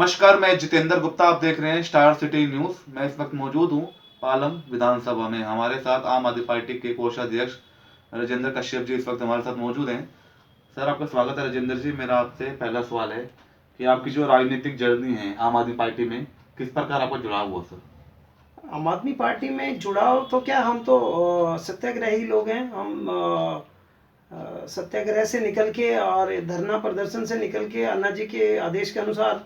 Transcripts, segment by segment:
नमस्कार, मैं जितेंद्र गुप्ता। आप देख रहे हैं स्टार सिटी न्यूज। मैं इस वक्त मौजूद हूं पालम विधानसभा में। हमारे साथ आम आदमी पार्टी के कोषाध्यक्ष राजेंद्र कश्यप जी इस वक्त हमारे साथ मौजूद हैं। सर, आपका स्वागत है। राजेंद्र जी, मेरा आपसे पहला सवाल है कि आपकी जो राजनीतिक जर्नी है आम आदमी पार्टी में, किस प्रकार आपका जुड़ाव हुआ सर? आम आदमी पार्टी में जुड़ाव तो क्या, हम तो सत्याग्रही लोग हैं। हम सत्याग्रह से निकल के और धरना प्रदर्शन से निकल के अन्ना जी के आदेश के अनुसार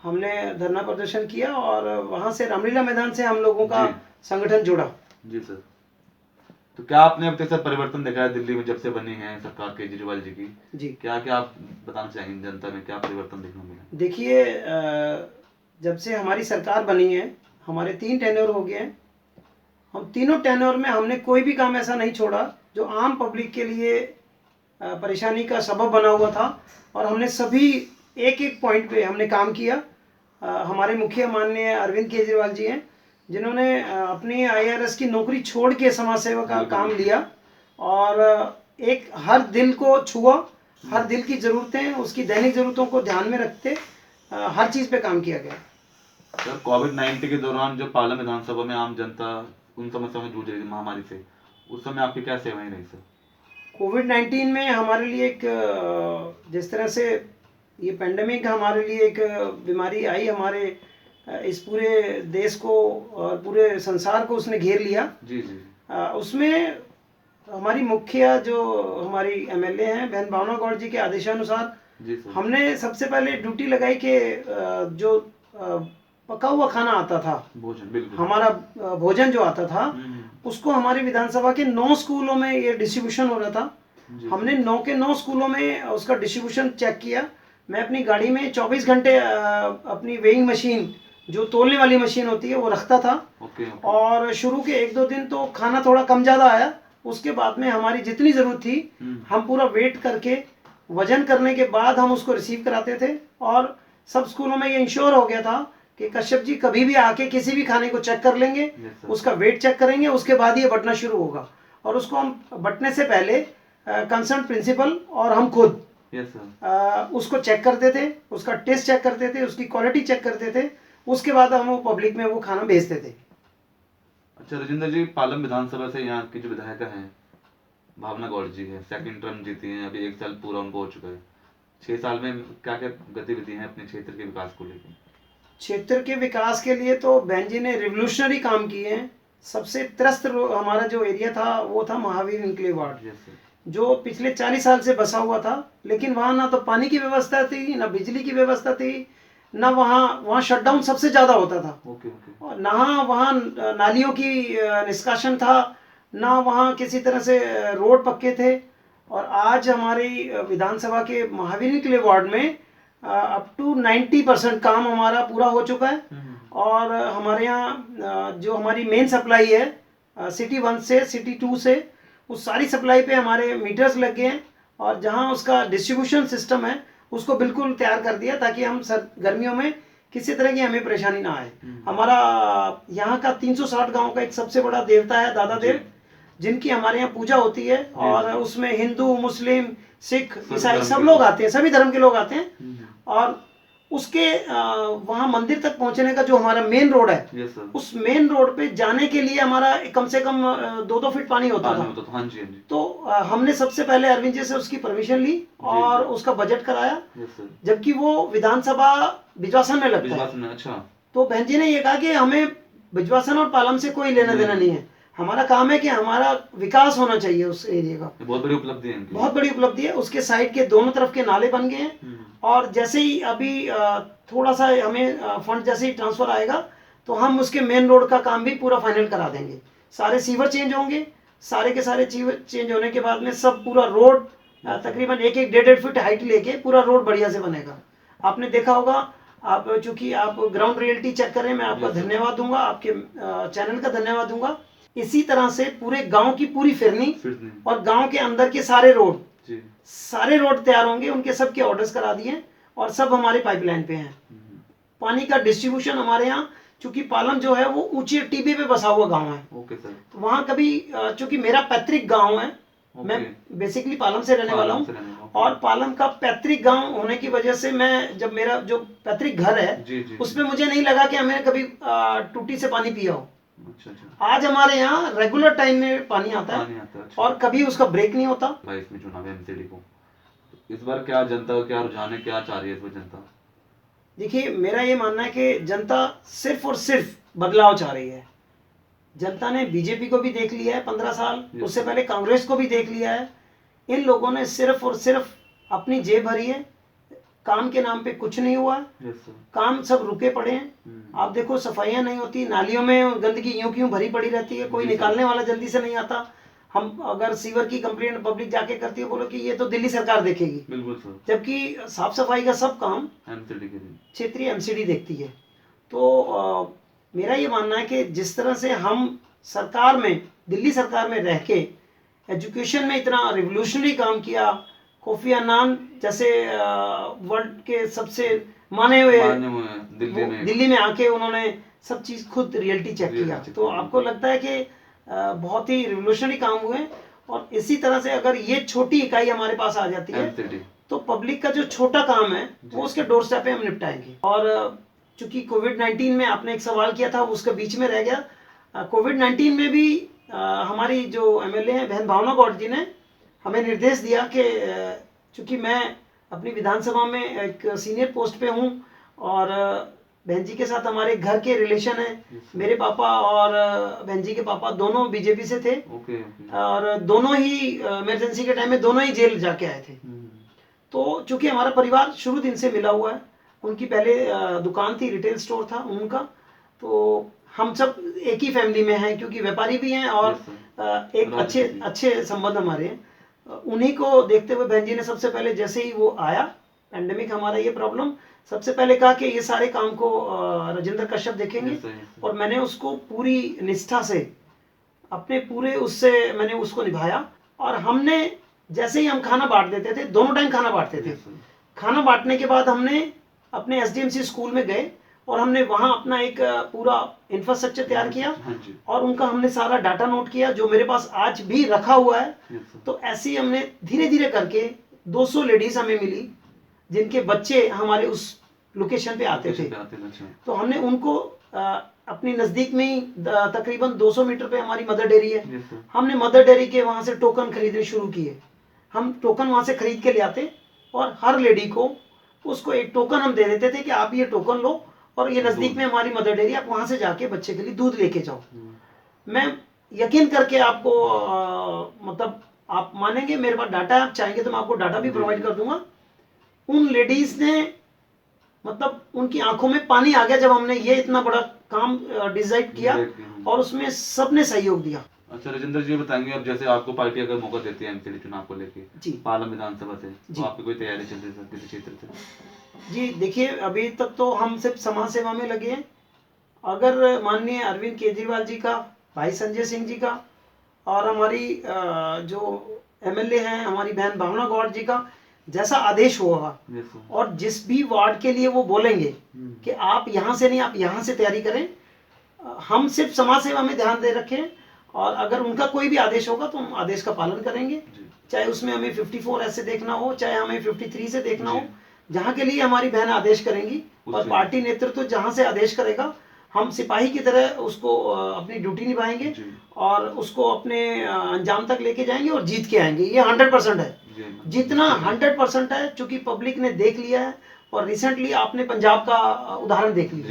हमने धरना प्रदर्शन किया और वहाँ से रामलीला मैदान से हम लोगों का जी। संगठन जुड़ा। जी सर, तो क्या आपने अब तक सर परिवर्तन देखा है दिल्ली में जब से बनी है सरकार केजरीवाल जी की? जी, क्या क्या आप बताना चाहेंगे जनता में, क्या परिवर्तन देखने को मिला? देखिए, जब से हमारी सरकार बनी है, हमारे 3 टेन्योर हो गए हैं। हम तीनों टेन्योर में हमने कोई भी काम ऐसा नहीं छोड़ा जो आम पब्लिक के लिए परेशानी का सबब बना हुआ था। और हमने सभी एक एक पॉइंट पे हमने काम किया। हमारे मुखिया माननीय अरविंद केजरीवाल जी हैं, जिन्होंने अपनी आईआरएस की नौकरी छोड़ के समाज सेवा का काम लिया और एक हर दिल को छुआ, हर दिल की ज़रूरतें, उसकी दैनिक ज़रूरतों को ध्यान में रखते हर चीज़ पे काम किया गया। सर, कोविड-19 के दौरान जब पालम विधानसभा में आम जनता उन समस्याओं में जूझ रही थी महामारी से, उस समय आपकी क्या सेवाएं रही सर? कोविड-19 में हमारे लिए एक जिस तरह से ये पेंडेमिक हमारे लिए एक बीमारी आई, हमारे इस पूरे देश को और पूरे संसार को उसने घेर लिया। जी जी। उसमें हमारी मुखिया जो हमारी एमएलए हैं बहन भावना गौड़ जी के आदेशानुसार जी सर। हमने सबसे पहले ड्यूटी लगाई कि जो पका हुआ खाना आता था, भोजन, बिल्कुल। हमारा भोजन जो आता था, उसको हमारी विधानसभा के 9 स्कूलों में ये डिस्ट्रीब्यूशन हो रहा था। हमने 9 के 9 स्कूलों में उसका डिस्ट्रीब्यूशन चेक किया। मैं अपनी गाड़ी में 24 घंटे अपनी वेइंग मशीन, जो तोलने वाली मशीन होती है, वो रखता था। ओके। और शुरू के 1-2 दिन तो खाना थोड़ा कम ज़्यादा आया। उसके बाद में हमारी जितनी ज़रूरत थी हम पूरा वेट करके वजन करने के बाद हम उसको रिसीव कराते थे। और सब स्कूलों में ये इंश्योर हो गया था कि कश्यप जी कभी भी आके किसी भी खाने को चेक कर लेंगे, उसका वेट चेक करेंगे, उसके बाद ये बंटना शुरू होगा। और उसको हम बंटने से पहले कंसर्न प्रिंसिपल और हम खुद उसको चेक करते थे, उसका टेस्ट चेक करते थे, उसकी क्वालिटी चेक करते थे। उसके बाद हम वो पब्लिक में वो खाना भेजते थे। अच्छा राजेंद्र जी, पालम विधानसभा से यहाँ की जो विधायिका हैं भावना गौड़ जी है, सेकंड टर्म जीती हैं, अभी 1 साल पूरा उनको हो चुका है। 6 साल में क्या क्या गतिविधि हैं अपने क्षेत्र के विकास को लेकर? क्षेत्र के विकास के लिए तो बहन जी ने रिवोल्यूशनरी काम किए हैं। सबसे त्रस्त हमारा जो एरिया था वो था महावीर इंक्लेव वार्ड, जो पिछले 40 साल से बसा हुआ था। लेकिन वहाँ ना तो पानी की व्यवस्था थी, ना बिजली की व्यवस्था थी, ना वहाँ शटडाउन सबसे ज़्यादा होता था। और ना वहाँ नालियों की निष्कासन था, ना वहाँ किसी तरह से रोड पक्के थे। और आज हमारी विधानसभा के महावीर इंक्लेव वार्ड में अप टू 90% काम हमारा पूरा हो चुका है। और हमारे यहाँ जो हमारी मेन सप्लाई है सिटी 1 से सिटी 2 से, उस सारी सप्लाई पे हमारे मीटर्स लग गए हैं। और जहाँ उसका डिस्ट्रीब्यूशन सिस्टम है उसको बिल्कुल तैयार कर दिया, ताकि हम गर्मियों में किसी तरह की हमें परेशानी ना आए। हमारा यहाँ का 360 गांव का एक सबसे बड़ा देवता है दादा देव, जिनकी हमारे यहाँ पूजा होती है। और उसमें हिंदू, मुस्लिम, सिख, ईसाई सब लोग आते हैं, सभी धर्म के लोग आते हैं। और उसके वहाँ मंदिर तक पहुँचने का जो हमारा मेन रोड है, उस मेन रोड पे जाने के लिए हमारा कम से कम 2-2 फीट पानी होता था। हाँ जी, हाँ जी। तो हमने सबसे पहले अरविंद जी से उसकी परमिशन ली और उसका बजट कराया, जबकि वो विधानसभा बिजवासन में लगता है। अच्छा। तो बहन जी ने ये कहा कि हमें बिजवासन और पालम से कोई लेना देना नहीं है, हमारा काम है कि हमारा विकास होना चाहिए उस एरिया का। बहुत बड़ी उपलब्धि है, बहुत बड़ी उपलब्धि है। उसके साइड के दोनों तरफ के नाले बन गए हैं। और जैसे ही अभी थोड़ा सा हमें फंड जैसे ही ट्रांसफर आएगा तो हम उसके मेन रोड का काम भी पूरा फाइनल करा देंगे। सारे सीवर चेंज होंगे, सारे के सारे सीवर चेंज होने के बाद में सब पूरा रोड तकरीबन 1-1, 1.5 फीट हाइट लेके पूरा रोड बढ़िया से बनेगा। आपने देखा होगा, आप चूंकि आप ग्राउंड रियलिटी चेक करें, मैं आपका धन्यवाद दूंगा, आपके चैनल का धन्यवाद दूंगा। इसी तरह से पूरे गांव की पूरी फिरनी और गांव के अंदर के सारे रोड तैयार होंगे। उनके सबके ऑर्डर्स करा दिए और सब हमारे पाइपलाइन पे हैं। पानी का डिस्ट्रीब्यूशन हमारे यहाँ, चूंकि पालम जो है वो ऊंची टीबी पे बसा हुआ गांव है। Okay sir. वहाँ कभी चूंकि मेरा पैतृक गांव है मैं ओके। बेसिकली पालम से रहने वाला पालम हूँ। से रहने वाला, और पालम का पैतृक गांव होने की वजह से मैं, जब मेरा जो पैतृक घर है जी जी उसमें मुझे नहीं लगा कि हमें कभी टूटी से पानी पिया हो। अच्छा अच्छा। आज हमारे यहाँ रेगुलर टाइम में पानी आता है पानी आता है, अच्छा। और कभी उसका ब्रेक नहीं होता। भाई इसमें चुनाव है एमसीडी को, इस बार क्या जनता का क्या रुझान है, क्या चाह रही है इस बार जनता? देखिए, मेरा ये मानना है कि जनता सिर्फ और सिर्फ बदलाव चाह रही है। जनता ने बीजेपी को भी देख लिया है 15 साल, Yes, उससे sir. पहले कांग्रेस को भी देख लिया है। इन लोगों ने सिर्फ और सिर्फ अपनी जेब भरी है, काम के नाम पे कुछ नहीं हुआ। Yes sir. काम सब रुके पड़े हैं। आप देखो, सफाइयां नहीं होती, नालियों में गंदगी यूं क्यों भरी पड़ी रहती है, कोई जी, सर। निकालने वाला जल्दी से नहीं आता। हम अगर सीवर की कंप्लेंट पब्लिक जाके करती है, बोलो कि ये तो दिल्ली सरकार देखेगी, बिल्कुल सर। जबकि साफ सफाई का सब काम एमसीडी के लिए। क्षेत्रीय एमसीडी देखती है। तो मेरा ये मानना है कि जिस तरह से हम सरकार में, दिल्ली सरकार में रह के एजुकेशन में इतना रिवोल्यूशनरी काम किया, कोफी अन्नान जैसे वर्ल्ड के सबसे माने हुए हैं दिल्ली में आके उन्होंने सब चीज़ खुद रियलिटी चेक किया। तो आपको लगता है कि बहुत ही रिवोल्यूशनरी काम हुए। और इसी तरह से अगर ये छोटी इकाई हमारे पास आ जाती है एमसीडी, तो पब्लिक का जो छोटा काम है वो उसके डोर स्टेप पे हम निपटाएंगे। और चूंकि कोविड-19 में आपने एक सवाल किया था, उसके बीच में रह गया। कोविड-19 में भी हमारी जो एमएलए हैं बहन भावना गौड़ जी ने हमें निर्देश दिया कि चूंकि मैं अपनी विधानसभा में एक सीनियर पोस्ट पे हूँ और बहन जी के साथ हमारे घर के रिलेशन है। मेरे पापा और बहन जी के पापा दोनों बीजेपी से थे। ओके। और दोनों ही इमरजेंसी के टाइम में दोनों ही जेल जाके आए थे। तो चूंकि हमारा परिवार शुरू दिन से मिला हुआ है, उनकी पहले दुकान थी, रिटेल स्टोर था उनका, तो हम सब एक ही फैमिली में हैं, क्योंकि व्यापारी भी हैं और एक अच्छे संबंध हमारे हैं। उन्हीं को देखते हुए बहन जी ने सबसे पहले, जैसे ही वो आया पैंडेमिक हमारा ये प्रॉब्लम, सबसे पहले कहा कि ये सारे काम को राजेंद्र कश्यप देखेंगे। और मैंने उसको पूरी निष्ठा से, अपने पूरे उससे मैंने उसको निभाया। और हमने, जैसे ही हम खाना बांट देते थे, दोनों टाइम खाना बांटते थे, खाना बांटने के बाद हमने अपने एसडीएमसी स्कूल में गए और हमने वहाँ अपना एक पूरा इंफ्रास्ट्रक्चर तैयार किया और उनका हमने सारा डाटा नोट किया, जो मेरे पास आज भी रखा हुआ है। तो ऐसे ही हमने धीरे धीरे करके 200 लेडीज हमें मिली जिनके बच्चे हमारे उस लोकेशन पे आते थे। तो हमने उनको अपनी नज़दीक में ही तकरीबन 200 मीटर पे हमारी मदर डेयरी है, हमने मदर डेयरी के वहाँ से टोकन खरीदने शुरू किए। हम टोकन वहाँ से खरीद के ले आते और हर लेडी को उसको एक टोकन हम दे देते थे कि आप ये टोकन लो और ये नज़दीक में हमारी मदर डेयरी, आप वहाँ से जाके बच्चे के लिए दूध लेके जाओ। मैं यकीन करके आपको मतलब आप मानेंगे, मेरे पास डाटा है, आप चाहेंगे तो मैं आपको डाटा भी प्रोवाइड कर दूंगा। उन लेडीज ने, मतलब उनकी आंखों में पानी आ गया जब हमने ये इतना बड़ा काम डिसाइड किया और उसमें सबने सहयोग दिया। अच्छा राजेंद्र जी, बताएंगे अब जैसे आपको पार्टी अगर मौका देती है एमसीडी चुनाव को लेके जी, पालम विधानसभा से, तो आपकी कोई तैयारी चल रही है किसी क्षेत्र से? जी देखिए, अभी तक तो हम सिर्फ समाज सेवा में लगे हैं। अगर माननीय अरविंद केजरीवाल जी का, भाई संजय सिंह जी का और हमारी जो एमएलए हैं हमारी बहन भावना गौड़ जी का जैसा आदेश होगा और जिस भी वार्ड के लिए वो बोलेंगे कि आप यहाँ से नहीं, आप यहाँ से तैयारी करें, हम सिर्फ समाज सेवा में ध्यान दे रखें। और अगर उनका कोई भी आदेश होगा तो हम आदेश का पालन करेंगे, चाहे उसमें हमें 54 ऐसे देखना हो, चाहे हमें 53 से देखना हो, जहाँ के लिए हमारी बहन आदेश करेंगी और पार्टी नेतृत्व जहाँ से आदेश करेगा, हम सिपाही की तरह उसको अपनी ड्यूटी निभाएंगे और उसको अपने अंजाम तक लेके जाएंगे और जीत के आएंगे। ये 100% है, जितना 100% है, चूंकि पब्लिक ने देख लिया है। और रिसेंटली आपने पंजाब का उदाहरण देख लिया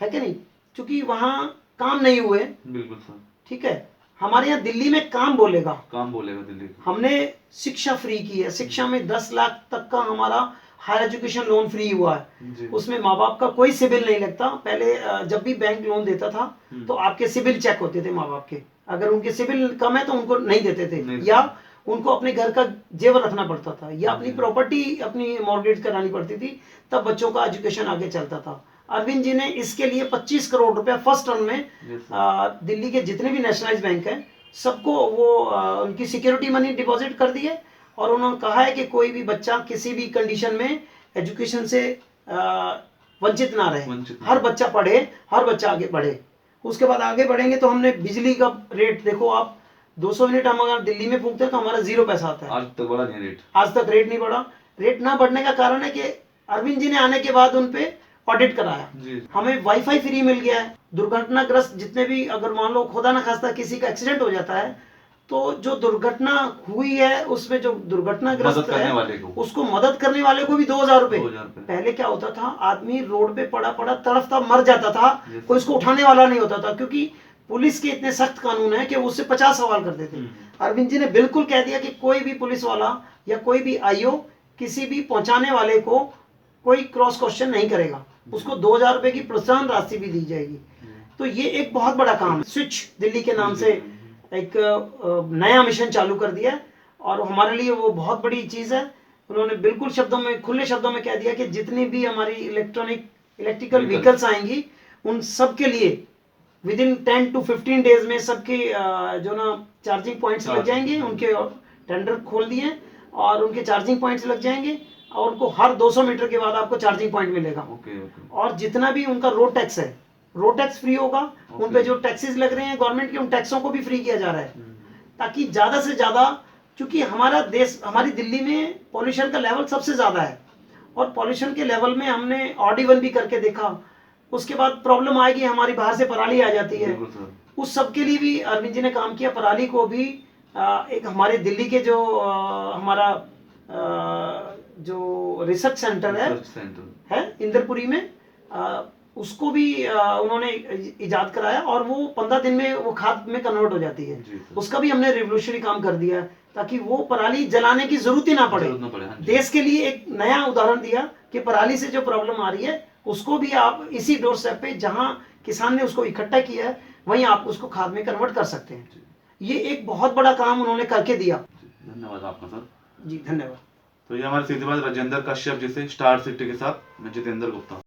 है कि नहीं, चूंकि वहाँ काम नहीं हुए, बिल्कुल सर, ठीक है। हमारे यहाँ दिल्ली में काम बोलेगा दिल्ली। हमने शिक्षा फ्री की है, शिक्षा में 10 लाख तक का हमारा हायर एजुकेशन लोन फ्री हुआ है। उसमें माँ बाप का कोई सिबिल नहीं लगता। पहले जब भी बैंक लोन देता था तो आपके सिबिल चेक होते थे माँ बाप के, अगर उनके सिबिल कम है तो उनको नहीं देते थे, या उनको अपने घर का जेवर रखना पड़ता था, या अपनी प्रॉपर्टी अपनी मॉर्गेज करानी पड़ती थी, तब बच्चों का एजुकेशन आगे चलता था। अरविंद जी ने इसके लिए 25 करोड़ रुपया फर्स्ट टर्म में दिल्ली के जितने भी नेशनलाइज बैंक हैं सबको वो उनकी सिक्योरिटी मनी डिपॉजिट कर दी है। और उन्होंने कहा है कि कोई भी बच्चा किसी भी कंडीशन में एजुकेशन से वंचित ना रहे, हर बच्चा पढ़े, हर बच्चा आगे बढ़े। उसके बाद आगे बढ़ेंगे तो हमने बिजली का रेट देखो आप, 200 यूनिट हम अगर दिल्ली में फूकते हैं तो हमारा 0 पैसा आता है। आज तक बढ़ा नहीं रेट? आज तक रेट नहीं बढ़ा। रेट ना बढ़ने का कारण है कि अरविंद जी ने आने के बाद उन पे ऑडिट कराया, हमें वाईफाई फ्री मिल गया है। दुर्घटनाग्रस्त जितने भी, अगर मान लो खुदा ना खास्ता किसी का एक्सीडेंट हो जाता है तो जो दुर्घटना हुई है उसमें जो दुर्घटनाग्रस्त है उसको मदद करने वाले को भी 2000 रुपए। पहले क्या होता था, आदमी रोड पे पड़ा पड़ा तड़फता मर जाता था, कोई उसको उठाने वाला नहीं होता था, क्योंकि पुलिस के इतने सख्त कानून है कि उससे 50 सवाल करते थे। अरविंद जी ने बिल्कुल कह दिया कि कोई भी पुलिस वाला या कोई भी आईओ किसी भी पहुंचाने वाले को कोई क्रॉस क्वेश्चन नहीं करेगा, उसको 2000 रुपए की प्रोत्साहन राशि भी दी जाएगी। तो ये एक बहुत बड़ा काम है। स्विच दिल्ली के नाम से एक नया मिशन चालू कर दिया है और हमारे लिए वो बहुत बड़ी चीज़ है। उन्होंने बिल्कुल शब्दों में, खुले शब्दों में कह दिया कि जितनी भी हमारी इलेक्ट्रिकल व्हीकल्स आएंगी उन सब के लिए विद इन 10 to 15 डेज में सबके जो ना चार्जिंग पॉइंट्स लग जाएंगे। उनके टेंडर खोल दिए और उनके चार्जिंग पॉइंट्स लग जाएंगे और उनको हर 200 मीटर के बाद आपको चार्जिंग पॉइंट मिलेगा। और जितना भी उनका रोड टैक्स है, रोड टैक्स फ्री होगा। उन पे जो टैक्सेस लग रहे हैं गवर्नमेंट के, उन टैक्सों को भी फ्री किया जा रहा है, ताकि ज्यादा से ज्यादा, क्योंकि हमारा देश, हमारी दिल्ली में पॉल्यूशन का लेवल सबसे ज्यादा है और पॉल्यूशन के लेवल में हमने ऑड-इवन भी करके देखा। उसके बाद प्रॉब्लम आएगी, हमारी बाहर से पराली आ जाती है, उस सब के लिए भी अरविंद जी ने काम किया। पराली को भी एक हमारे दिल्ली के जो हमारा जो रिसर्च सेंटर है इंदरपुरी में, उसको भी उन्होंने इजाद कराया और वो 15 दिन में वो खाद में कन्वर्ट हो जाती है। उसका भी हमने रिवोल्यूशनरी काम कर दिया ताकि वो पराली जलाने की जरूरत ही ना पड़े। देश के लिए एक नया उदाहरण दिया कि पराली से जो प्रॉब्लम आ रही है उसको भी आप इसी डोर स्टेप पे, जहां किसान ने उसको इकट्ठा किया है, वहीं आप उसको खाद में कन्वर्ट कर सकते हैं। ये एक बहुत बड़ा काम उन्होंने करके दिया। धन्यवाद आपका सर। जी धन्यवाद। तो ये हमारे सीधे बात राजेंद्र कश्यप जी से, स्टार सिटी के साथ मैं जितेंद्र गुप्ता।